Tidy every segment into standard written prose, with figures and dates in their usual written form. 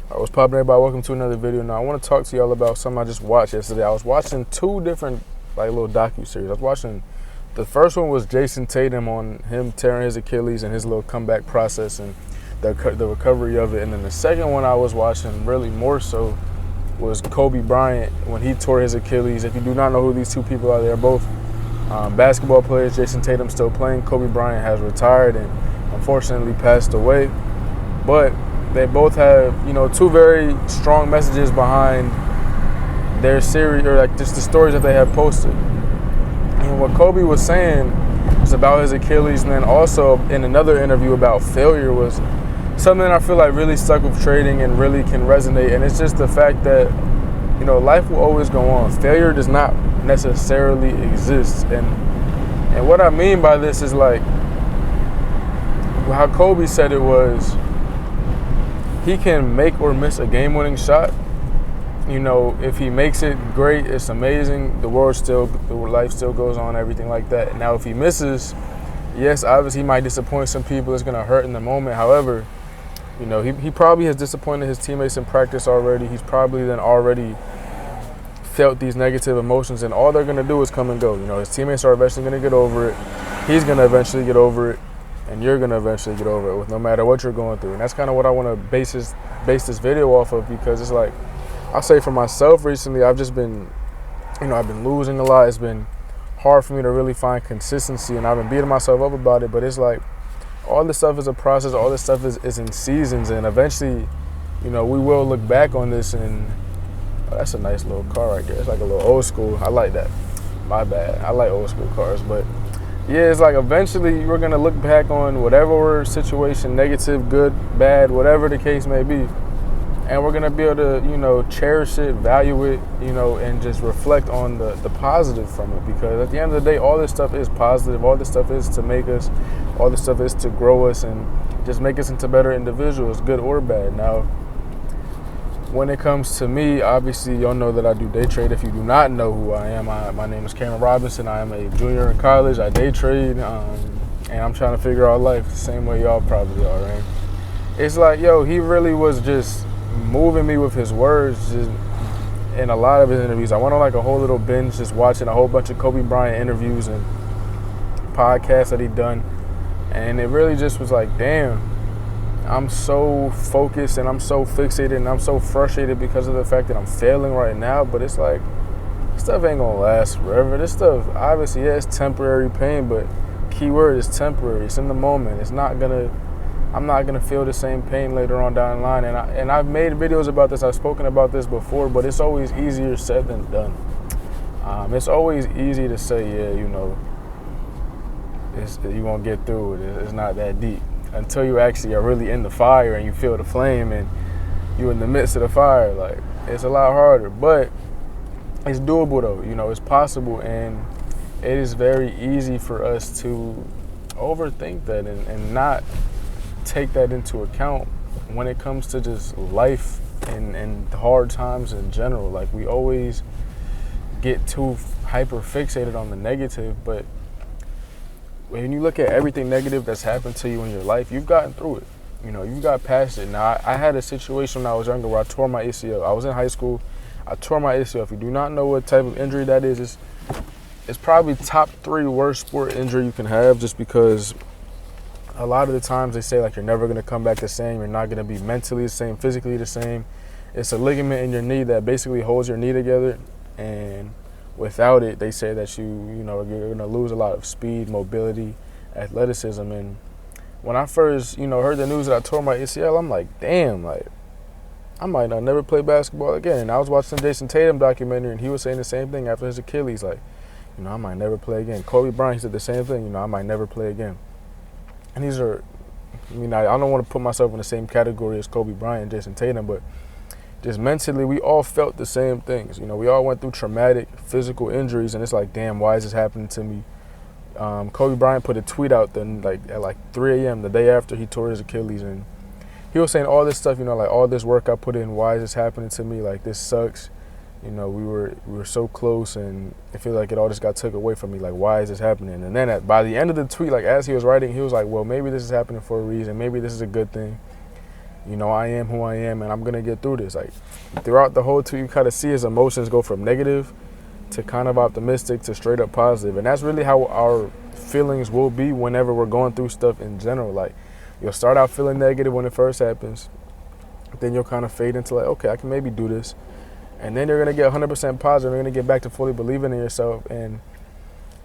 What's poppin', everybody? Welcome to another video. Now I want to talk to y'all about something I just watched yesterday. I was watching two different little docu-series. I was watching, the first one was Jason Tatum on him tearing his Achilles and his little comeback process and the recovery of it. And then the second one I was watching, really more so, was Kobe Bryant when he tore his Achilles. If you do not know who these two people are, they're both basketball players. Jason Tatum still playing. Kobe Bryant has retired and unfortunately passed away. But they both have, two very strong messages behind their series, or like just the stories that they have posted. And what Kobe was saying was about his Achilles, and then also in another interview about failure was something that I feel like really stuck with trading and really can resonate. And it's just the fact that, life will always go on. Failure does not necessarily exist. And what I mean by this is like how Kobe said it was, he can make or miss a game-winning shot. If he makes it, great, it's amazing. The life still goes on, everything like that. Now, if he misses, yes, obviously he might disappoint some people. It's gonna hurt in the moment. However, he probably has disappointed his teammates in practice already. He's probably then already felt these negative emotions, and all they're gonna do is come and go. His teammates are eventually gonna get over it. He's gonna eventually get over it. And you're gonna eventually get over it with no matter what you're going through. And that's kind of what I want to base this video off of, because it's like, I'll say for myself recently, I've just been, I've been losing a lot. It's been hard for me to really find consistency, and I've been beating myself up about it. But it's like, all this stuff is a process. All this stuff is in seasons, and eventually, we will look back on this and, that's a nice little car right there. It's like a little old school. I like that. My bad. I like old school cars, but yeah, it's like eventually we're going to look back on whatever situation, negative, good, bad, whatever the case may be, and we're going to be able to, cherish it, value it, and just reflect on the positive from it. Because at the end of the day, all this stuff is positive. All this stuff is to make us, all this stuff is to grow us and just make us into better individuals, good or bad. Now, when it comes to me, obviously, y'all know that I do day trade. If you do not know who I am, my name is Cameron Robinson. I am a junior in college. I day trade, and I'm trying to figure out life the same way y'all probably are, right? It's like, he really was just moving me with his words in a lot of his interviews. I went on like a whole little binge just watching a whole bunch of Kobe Bryant interviews and podcasts that he'd done, and it really just was like, damn, I'm so focused and I'm so fixated and I'm so frustrated because of the fact that I'm failing right now. But it's like, this stuff ain't gonna last forever. This stuff, obviously, yeah, it's temporary pain, but key word is temporary. It's in the moment. I'm not gonna feel the same pain later on down the line. And I've made videos about this. I've spoken about this before, but it's always easier said than done. It's always easy to say, yeah, you won't get through it. It's not that deep. Until you actually are really in the fire and you feel the flame and you're in the midst of the fire. Like, it's a lot harder, but it's doable though. It's possible, and it is very easy for us to overthink that and not take that into account when it comes to just life and hard times in general. Like, we always get too hyper fixated on the negative, but when you look at everything negative that's happened to you in your life, you've gotten through it. You've got past it. Now, I had a situation when I was younger where I tore my ACL. I was in high school. I tore my ACL. If you do not know what type of injury that is, it's probably top 3 worst sport injury you can have, just because a lot of the times they say, like, you're never going to come back the same. You're not going to be mentally the same, physically the same. It's a ligament in your knee that basically holds your knee together, and without it, they say that you're going to lose a lot of speed, mobility, athleticism. And when I first, heard the news that I tore my ACL, I'm like, damn, like, I might not never play basketball again. And I was watching the Jason Tatum documentary, and he was saying the same thing after his Achilles, like, I might never play again. Kobe Bryant, he said the same thing, I might never play again. And these are, I don't want to put myself in the same category as Kobe Bryant and Jason Tatum, but just mentally, we all felt the same things. We all went through traumatic physical injuries, and it's like, damn, why is this happening to me? Kobe Bryant put a tweet out then, at 3 a.m. the day after he tore his Achilles, and he was saying all this stuff, like, all this work I put in, why is this happening to me? Like, this sucks. We were so close, and I feel like it all just got took away from me. Like, why is this happening? And then by the end of the tweet, like, as he was writing, he was like, well, maybe this is happening for a reason. Maybe this is a good thing. You know, I am who I am, and I'm gonna get through this. Like throughout the whole tour, you kind of see his emotions go from negative to kind of optimistic to straight up positive, and that's really how our feelings will be whenever we're going through stuff in general. Like you'll start out feeling negative when it first happens, then you'll kind of fade into like, okay, I can maybe do this, and then you're gonna get 100% positive. You're gonna get back to fully believing in yourself, and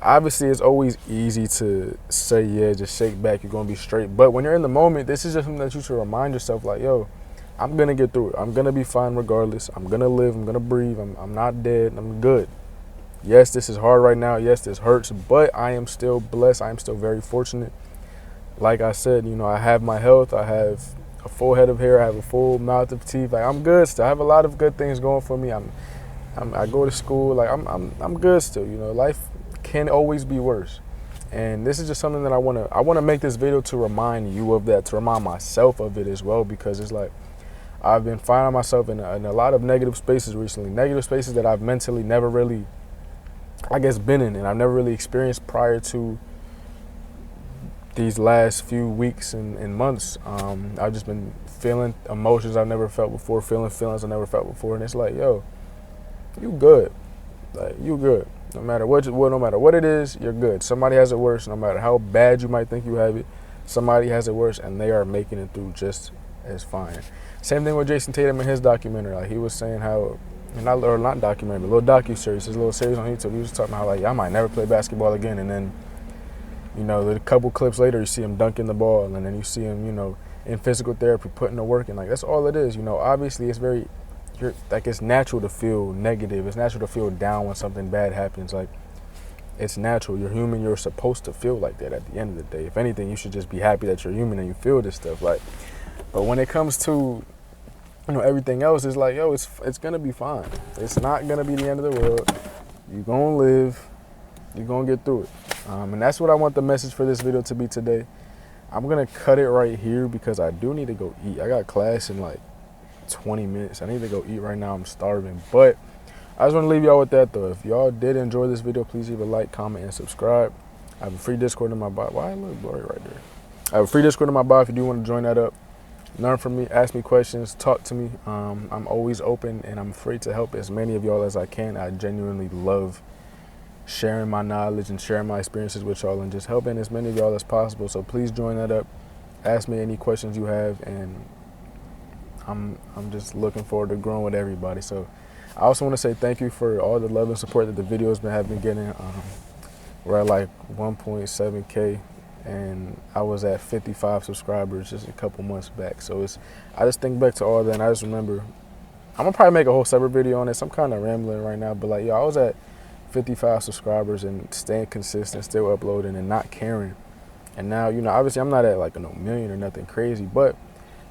obviously it's always easy to say, yeah, just shake back, you're gonna be straight. But when you're in the moment, this is just something that you should remind yourself, like, yo, I'm gonna get through it. I'm gonna be fine regardless. I'm gonna live. I'm gonna breathe. I'm not dead. I'm good. Yes, this is hard right now. Yes, this hurts, but I am still blessed. I am still very fortunate. Like I said, you know, I have my health. I have a full head of hair. I have a full mouth of teeth. Like I'm good still. I have a lot of good things going for me. I go to school. Like I'm good still. You know, life can always be worse. And this is just something that I wanna make this video to remind you of that, to remind myself of it as well, because it's like I've been finding myself in a lot of negative spaces recently. Negative spaces that I've mentally never really, I guess, been in, and I've never really experienced prior to these last few weeks and months. I've just been feeling emotions I've never felt before, feeling feelings I never felt before, and it's like, yo, you good. Like you good. No matter what it is, you're good. Somebody has it worse. No matter how bad you might think you have it, somebody has it worse, and they are making it through just as fine. Same thing with Jason Tatum in his documentary. Like he was saying how, not documentary, but little docu-series, his little series on YouTube. He was talking about how, like, yeah, I might never play basketball again, and then, you know, a couple clips later, you see him dunking the ball, and then you see him, you know, in physical therapy, putting the work in. Like that's all it is. You know, obviously it's very, like it's natural to feel negative. It's natural to feel down when something bad happens. Like it's natural. You're human. You're supposed to feel like that at the end of the day. If anything, you should just be happy that you're human and you feel this stuff. Like, but when it comes to, you know, everything else, is like, yo, it's gonna be fine. It's not gonna be the end of the world. You're gonna live. You're gonna get through it. And that's what I want the message for this video to be today. I'm gonna cut it right here because I do need to go eat. I got class in like 20 minutes. I need to go eat right now. I'm starving. But I just want to leave y'all with that though. If y'all did enjoy this video, please leave a like, comment, and subscribe. I have a free Discord in my bio. Why a little blurry right there? I have a free Discord in my bio if you do want to join that up. Learn from me, ask me questions, talk to me. I'm always open and I'm free to help as many of y'all as I can. I genuinely love sharing my knowledge and sharing my experiences with y'all and just helping as many of y'all as possible. So please join that up. Ask me any questions you have, and I'm just looking forward to growing with everybody. So I also want to say thank you for all the love and support that the videos have been getting. We're at like 1.7K, and I was at 55 subscribers just a couple months back. So I just think back to all that, and I just remember, I'm gonna probably make a whole separate video on this. I'm kind of rambling right now, but like, yo, I was at 55 subscribers and staying consistent, still uploading and not caring. And now, you know, obviously I'm not at like no million or nothing crazy, but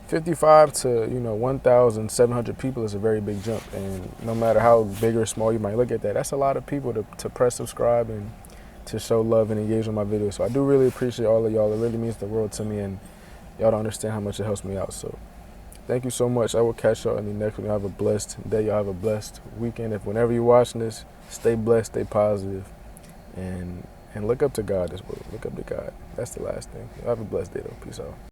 55 to, you know, 1,700 people is a very big jump. And no matter how big or small you might look at that, that's a lot of people to press subscribe and to show love and engage with my videos. So I do really appreciate all of y'all. It really means the world to me, and y'all don't understand how much it helps me out. So thank you so much. I will catch y'all in the next one. Y'all have a blessed day. Y'all have a blessed weekend. If whenever you're watching this, stay blessed, stay positive, and look up to God as well. Look up to God. That's the last thing. Y'all have a blessed day though. Peace out.